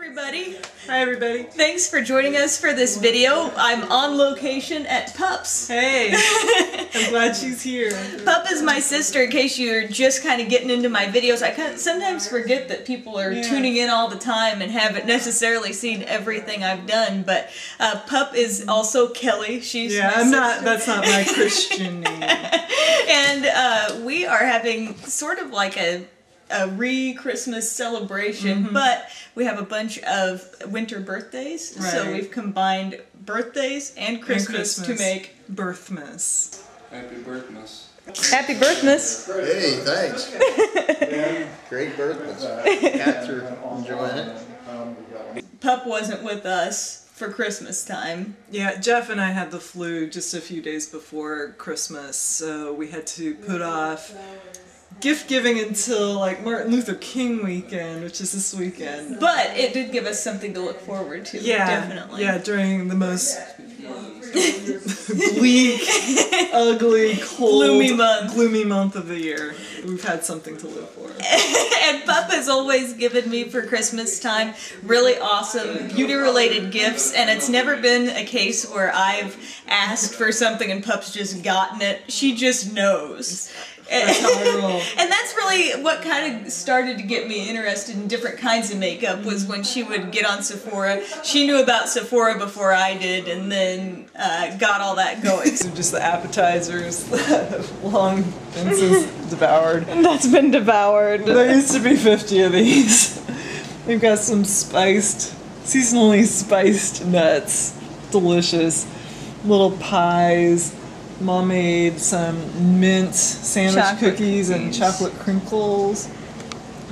everybody. Hi everybody. Thanks for joining us for this video. I'm on location at Pup's. Hey, I'm glad she's here. Pup is my sister, in case you're just kind of getting into my videos. I sometimes forget that people are tuning in all the time and haven't necessarily seen everything I've done, but Pup is also Kelly. She's that's not my Christian name. And we are having sort of like a re-Christmas celebration, but we have a bunch of winter birthdays, so we've combined birthdays and Christmas to make Birthmas. Happy Birthmas. Happy Birthmas! Hey, thanks. Great Birthmas. Cats are enjoying it. Pup wasn't with us for Christmas time. Yeah, Jeff and I had the flu just a few days before Christmas, so we had to put off gift giving until like Martin Luther King weekend, which is this weekend. But it did give us something to look forward to, definitely. Yeah, during the most bleak, ugly, cold, gloomy month of the year. We've had something to live for. And Pup has always given me for Christmas time really awesome beauty-related gifts, and it's never been a case where I've asked for something and Pup's just gotten it. She just knows. That's how I roll. And that's really what kind of started to get me interested in different kinds of makeup, was when she would get on Sephora. She knew about Sephora before I did, and then got all that going. So just the appetizers that have long been since devoured. That's been devoured. There used to be 50 of these. We've got some seasonally spiced nuts. Delicious. Little pies. Mom made some mint sandwich cookies and chocolate crinkles.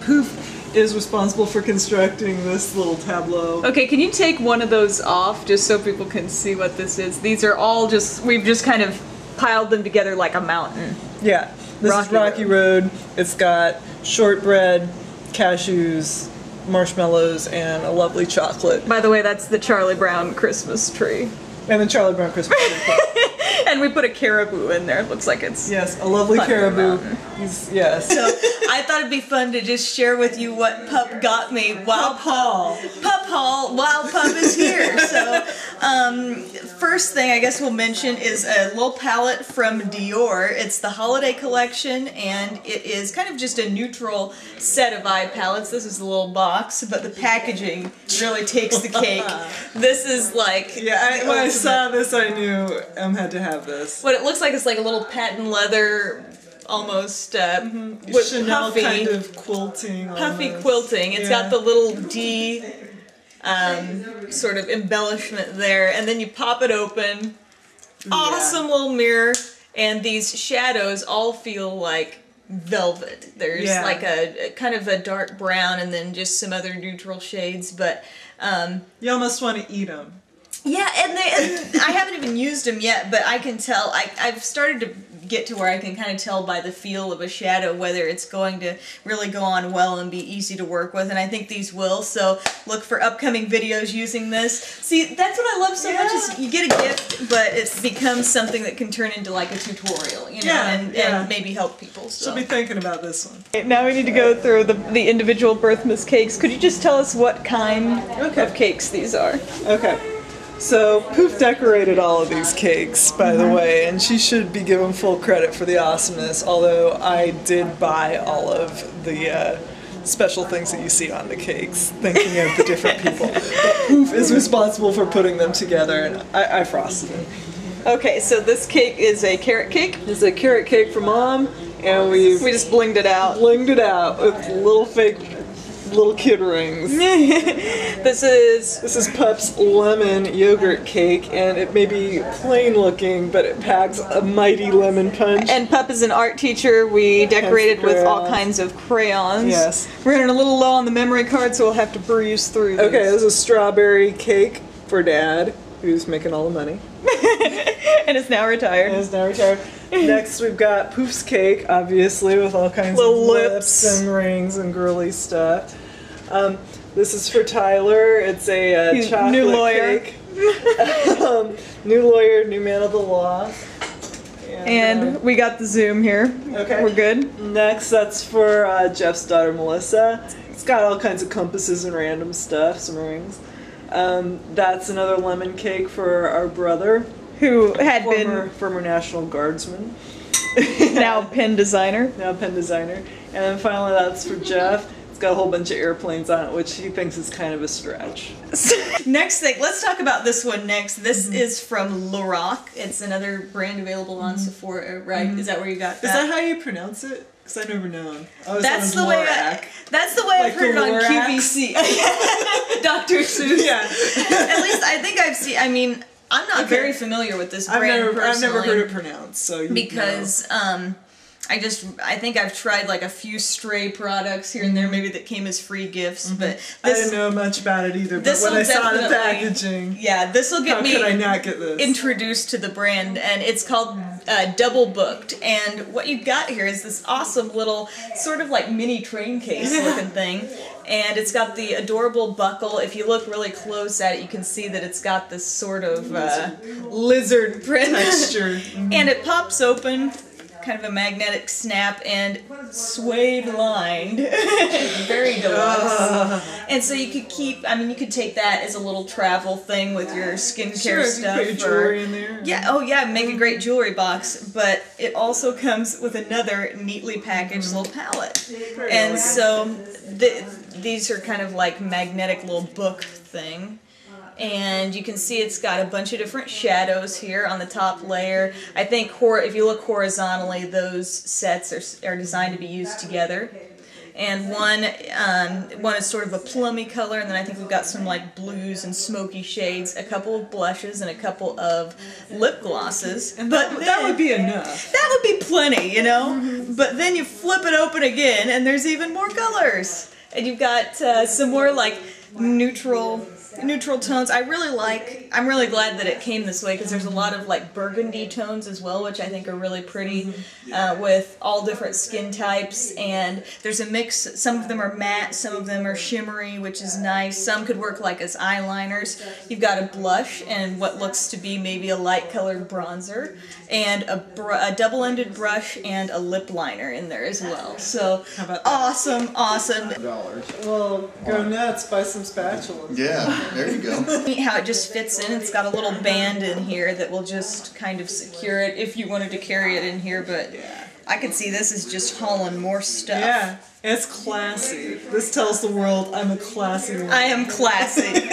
Poof is responsible for constructing this little tableau. Okay, can you take one of those off just so people can see what this is? These are all we've just kind of piled them together like a mountain. Yeah, this is Rocky Road. It's got shortbread, cashews, marshmallows, and a lovely chocolate. By the way, that's the Charlie Brown Christmas tree. And the Charlie Brown Christmas tree. And we put a caribou in there. It looks like it's a lovely caribou. Yes. So I thought it'd be fun to just share with you what Pup got me while Pup is here. So first thing I guess we'll mention is a little palette from Dior. It's the holiday collection, and it is kind of just a neutral set of eye palettes. This is a little box, but the packaging really takes the cake. This is like when I saw this, I knew had to have this. What it looks like is like a little patent leather, almost with Chanel puffy, kind of quilting. Puffy quilting. It's got the little D sort of embellishment there, and then you pop it open. Awesome little mirror, and these shadows all feel like velvet. There's like a kind of a dark brown, and then just some other neutral shades, but you almost want to eat them. Yeah, and I haven't even used them yet, but I can tell. I've started to get to where I can kind of tell by the feel of a shadow whether it's going to really go on well and be easy to work with, and I think these will, so look for upcoming videos using this. See, that's what I love so much, is you get a gift, but it becomes something that can turn into like a tutorial, you know, and maybe help people. So. She'll be thinking about this one. Okay, now we need to go through the individual Birthmas cakes. Could you just tell us what kind of cakes these are? Okay. So, Poof decorated all of these cakes, by the way, and she should be given full credit for the awesomeness, although I did buy all of the special things that you see on the cakes, thinking of the different people. But Poof is responsible for putting them together, and I frosted them. Okay, so this cake is a carrot cake? It's a carrot cake for Mom, and we just blinged it out. Blinged it out with little fake little kid rings. This is Pup's lemon yogurt cake, and it may be plain looking, but it packs a mighty lemon punch. And Pup is an art teacher. We decorated with all kinds of crayons. Yes. We're running a little low on the memory card, so we'll have to breeze through these. Okay, this is a strawberry cake for Dad, who's making all the money. And is now retired. Next, we've got Poof's cake, obviously, with all kinds of lips and rings and girly stuff. This is for Tyler. It's a chocolate new lawyer. cake. New lawyer, new man of the law. And we got the zoom here. Okay. We're good. Next, that's for Jeff's daughter, Melissa. It's got all kinds of compasses and random stuff, some rings. That's another lemon cake for our brother, who had former National Guardsman. Now pen designer. Now pen designer. And then finally that's for Jeff. It's got a whole bunch of airplanes on it, which he thinks is kind of a stretch. Next thing, let's talk about this one next. This is from Lorac. It's another brand available on Sephora, right? Is that where you got that? Is that how you pronounce it? Because I've never known. That's the way I've heard it on QVC. Dr. Seuss. Yeah. At least I think I've seen. I mean, I'm not very familiar with this brand personally. I've never heard it pronounced, so because I think I've tried like a few stray products here and there, maybe that came as free gifts, but I didn't know much about it either. But when I saw the packaging, this will get me could I not get this? Introduced to the brand, and it's called Double Booked. And what you got here is this awesome little sort of like mini train case looking thing. And it's got the adorable buckle. If you look really close at it, you can see that it's got this sort of lizard print texture. And it pops open, kind of a magnetic snap, and suede lined. Very deluxe. And so you could keep, I mean, you could take that as a little travel thing with your skincare stuff. Put your jewelry in there. Yeah, oh yeah, make a great jewelry box. But it also comes with another neatly packaged little palette. And so these are kind of like magnetic little book thing. And you can see it's got a bunch of different shadows here on the top layer. I think if you look horizontally, those sets are designed to be used together. And one is sort of a plummy color, and then I think we've got some like blues and smoky shades, a couple of blushes, and a couple of lip glosses. And that would be enough. That would be plenty, you know? But then you flip it open again, and there's even more colors. And you've got some more like neutral tones. I'm really glad that it came this way, because there's a lot of like burgundy tones as well, which I think are really pretty, with all different skin types. And there's a mix. Some of them are matte, some of them are shimmery, which is nice. Some could work like as eyeliners. You've got a blush and what looks to be maybe a light colored bronzer, and a double-ended brush and a lip liner in there as well. So awesome. Well, go nuts, buy some spatulas. Yeah. There you go. Neat how it just fits in. It's got a little band in here that will just kind of secure it if you wanted to carry it in here, but I could see this is just hauling more stuff. Yeah, it's classy. This tells the world I'm a classy woman. I am classy.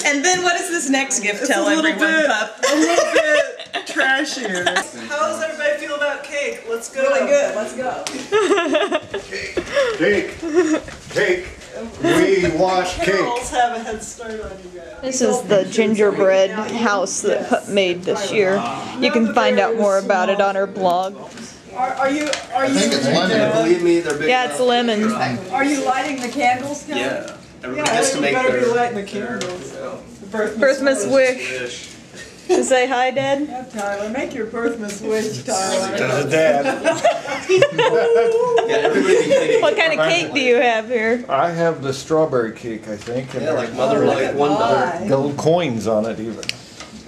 And then what does this next gift tell everyone, Pup? A little bit trashier. How does everybody feel about cake? Let's go. Really good. Let's go. Cake. We wash cake. Carols have a head start on you guys. This is the gingerbread house that Pup made this year. You can find out more about it on her blog. Are you? I think it's lemon. Believe me, they're big. Yeah, it's lemon. Are you lighting the candles, Kelly? Yeah. Everybody has to make better their be lighting the candles. Birthmas wish. To say hi, Dad? Yeah, Tyler, make your Birthmas wish, Tyler. to Dad. What kind of cake do you have here? I have the strawberry cake, I think. And Yeah, like mother, like $1. gold coins on it even.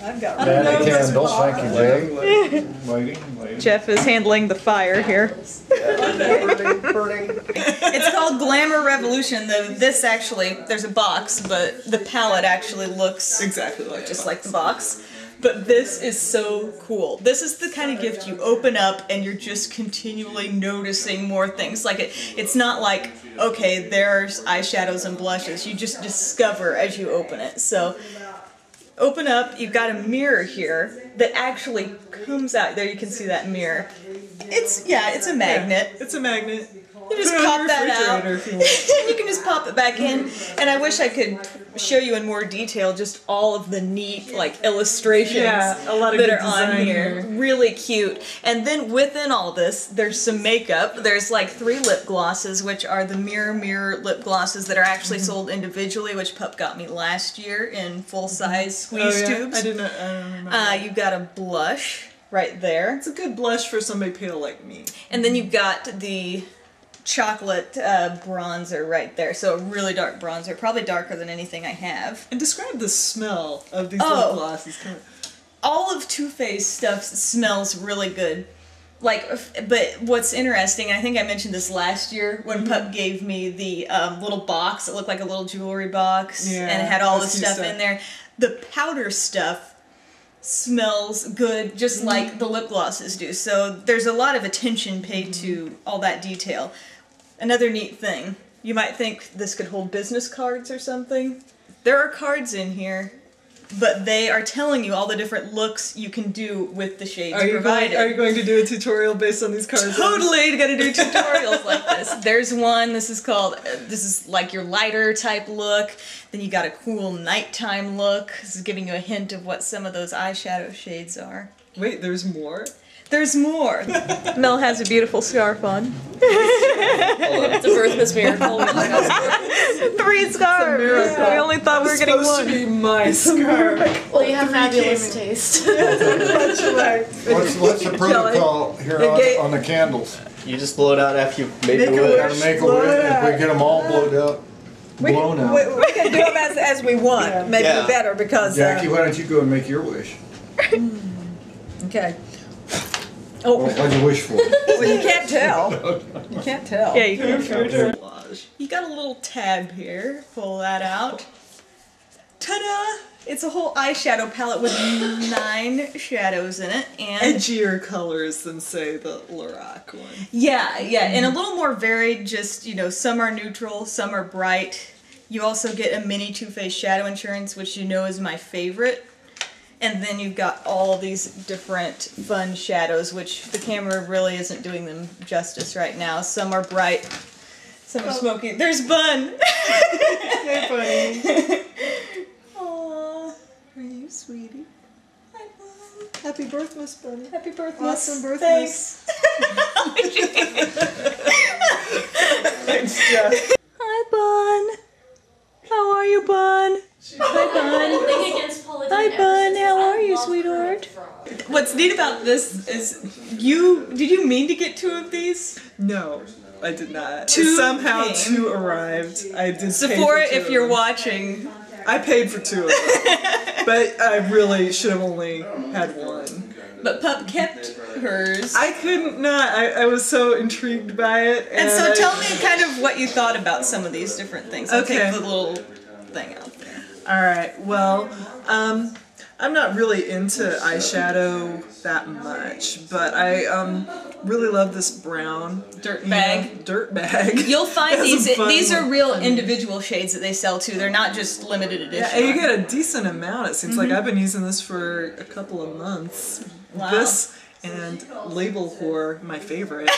I've got And the candles, thank you, Jay. Waiting. Jeff is handling the fire here. Burning. It's called Glamour Revolution, though this actually, there's a box, but the palette actually looks Exactly like just like the box. But this is so cool. This is the kind of gift you open up and you're just continually noticing more things. Like it's not like, okay, there's eyeshadows and blushes. You just discover as you open it. So open up, you've got a mirror here that actually comes out. There you can see that mirror. It's a magnet. It's a magnet. You just Put it on pop your that out. refrigerator if you want. You can just pop it back in. And I wish I could show you in more detail just all of the neat like illustrations Yeah, a lot of that good are on design here. here. Really cute. And then within all this, there's some makeup. There's like 3 lip glosses, which are the Mirror lip glosses that are actually sold individually, which Pup got me last year in full-size squeeze tubes. I don't remember. You've got a blush right there. It's a good blush for somebody pale like me. And then you've got the chocolate bronzer right there. So a really dark bronzer, probably darker than anything I have. And describe the smell of these Oh. lip glosses. All of Too Faced stuff smells really good. But what's interesting, I think I mentioned this last year when Pup gave me the little box. It looked like a little jewelry box, Yeah, and it had all the that's cute stuff stuff. in there. The powder stuff smells good, just like the lip glosses do. So there's a lot of attention paid to all that detail. Another neat thing, you might think this could hold business cards or something. There are cards in here, but they are telling you all the different looks you can do with the shades provided. Are you going to do a tutorial based on these cards? Totally gonna do tutorials like this. There's one, this is like your lighter type look. Then you got a cool nighttime look. This is giving you a hint of what some of those eyeshadow shades are. Wait, there's more? There's more. Mel has a beautiful scarf on. It's a Birthmas miracle. 3 scarves! We only thought we were getting supposed one. to be my scarf. Well, you have fabulous taste. That's right. What's the protocol here on the candles? You just blow it out after you made Make the a wish. Gotta make a Blow wish. it If we out. get them all blown out. We can do them as we want. Yeah. Maybe Yeah. better because. Jackie, why don't you go and make your wish? Okay. What'd you wish for? Well, you can't tell. You can't tell. Yeah, you can. You got a little tab here. Pull that out. Ta-da! It's a whole eyeshadow palette with 9 shadows in it, and Edgier colors than, say, the Lorac one. yeah, and a little more varied. Just some are neutral, some are bright. You also get a mini Too Faced Shadow Insurance, which is my favorite. And then you've got all these different fun shadows, which the camera really isn't doing them justice right now. Some are bright, some are smoky. There's Bun! Hey, buddy. Aww, are you sweetie? Hi, Bun. Happy Birthmas, buddy. Happy Birthmas. Awesome Birthmas. Thanks, Jeff. Hi, Bun. How are you, Bun? Hi, Bun. Hi, Bun. How are you, sweetheart? What's neat about this is did you mean to get 2 of these? No, I did not. 2 Somehow came. 2 arrived. I did. Sephora, pay for 2 if you're of them. watching. I paid for 2 of them, but I really should have only had 1. But Pup kept hers. I couldn't not. I was so intrigued by it. And so I- tell me kind of what you thought about some of these different things. I'll Okay. take the little thing out there. All right. Well, I'm not really into eyeshadow that much, but I really love this brown Dirt bag. Dirt bag. You'll find Has these. a fun These are look. real individual shades that they sell too. They're not just limited edition. Yeah, and you get a decent amount. It seems like I've been using this for a couple of months. Wow. This and Label Whore, my favorite.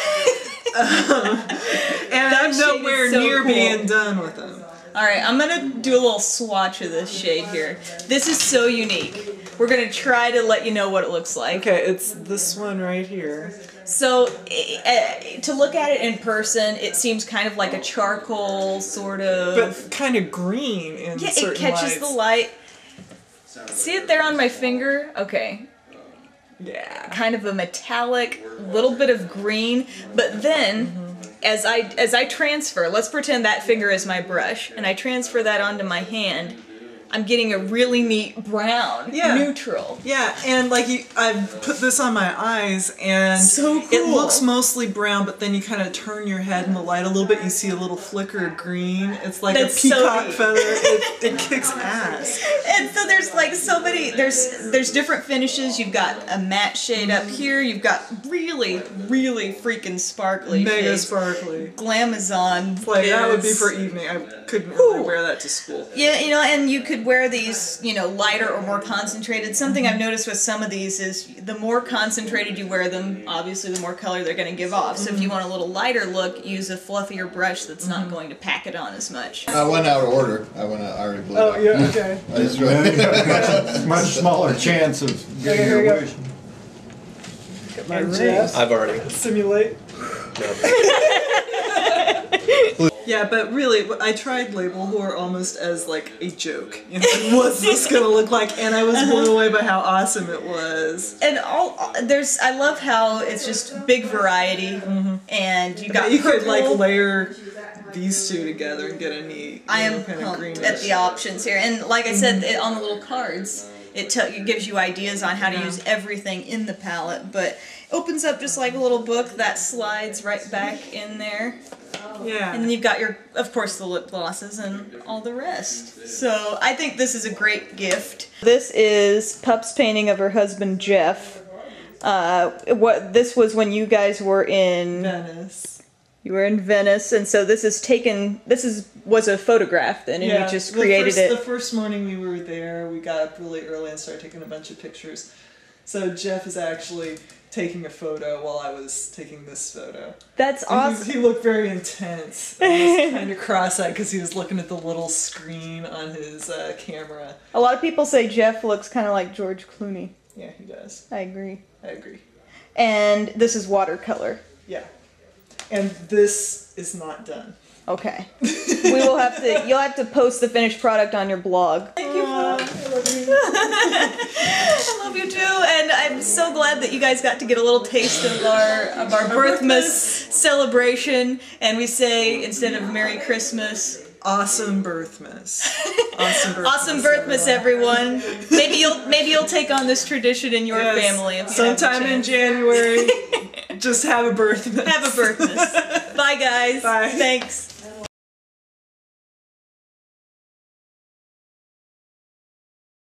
And I'm shade nowhere is so near cool. being done with them. All right, I'm gonna do a little swatch of this shade here. This is so unique. We're gonna try to let you know what it looks like. Okay, it's this one right here. So, to look at it in person, it seems kind of like a charcoal sort of. But kind of green in Yeah, certain it catches lights. the light. See it there on my finger? Okay. Yeah. Kind of a metallic, little bit of green, but then as I transfer, let's pretend that finger is my brush, and I transfer that onto my hand, I'm getting a really neat brown, Yeah. neutral. Yeah, and like I've put this on my eyes, and So it cool. looks mostly brown, but then you kind of turn your head in the light a little bit, you see a little flicker of green. It's like That's a so peacock neat. feather. It kicks ass. And so there's like so many, there's different finishes. You've got a matte shade up here. You've got really, really freaking sparkly Mega shades. sparkly. Glamazon. Like that would be is- for evening. I couldn't really wear that to school. Yeah, and you could wear these, lighter or more concentrated. Something I've noticed with some of these is the more concentrated you wear them, obviously the more color they're going to give off. So if you want a little lighter look, use a fluffier brush that's not going to pack it on as much. I went out of order. I already blew it Oh up. yeah, okay. I just Then you got much smaller chance of getting here we your go. wish. And Jeff, I've already. simulate. Yeah, but really, I tried Label Whore almost as like a joke. Like, what's this gonna look like? And I was blown away by how awesome it was. And I love how it's just big variety, and you got But you could like purple. layer these 2 together and get a neat, I am kind of pumped greenish. at the options here, and like I said, on the little cards, it gives you ideas on how to use everything in the palette. But Opens up just like a little book that slides right back in there. Yeah. And then you've got your, of course, the lip glosses and all the rest. So I think this is a great gift. This is Pup's painting of her husband Jeff. This was when you guys were in Venice. You were in Venice, and so this is taken. Was a photograph then, and you just created it. The first morning we were there, we got up really early and started taking a bunch of pictures. So Jeff is actually taking a photo while I was taking this photo. That's awesome. He looked very intense. I was kind of cross-eyed because he was looking at the little screen on his camera. A lot of people say Jeff looks kind of like George Clooney. Yeah, he does. I agree. I agree. And this is watercolor. Yeah. And this is not done. Okay. You'll have to post the finished product on your blog. Thank you. I love you. I love you too, and I'm so glad that you guys got to get a little taste of our Birthmas celebration. And we say, instead of Merry Christmas, Awesome Birthmas. Awesome Birthmas. Awesome Birthmas, everyone. Maybe you'll take on this tradition in your family. If you sometime in January. Just have a Birthmas. Have a Birthmas. Bye, guys. Bye. Thanks.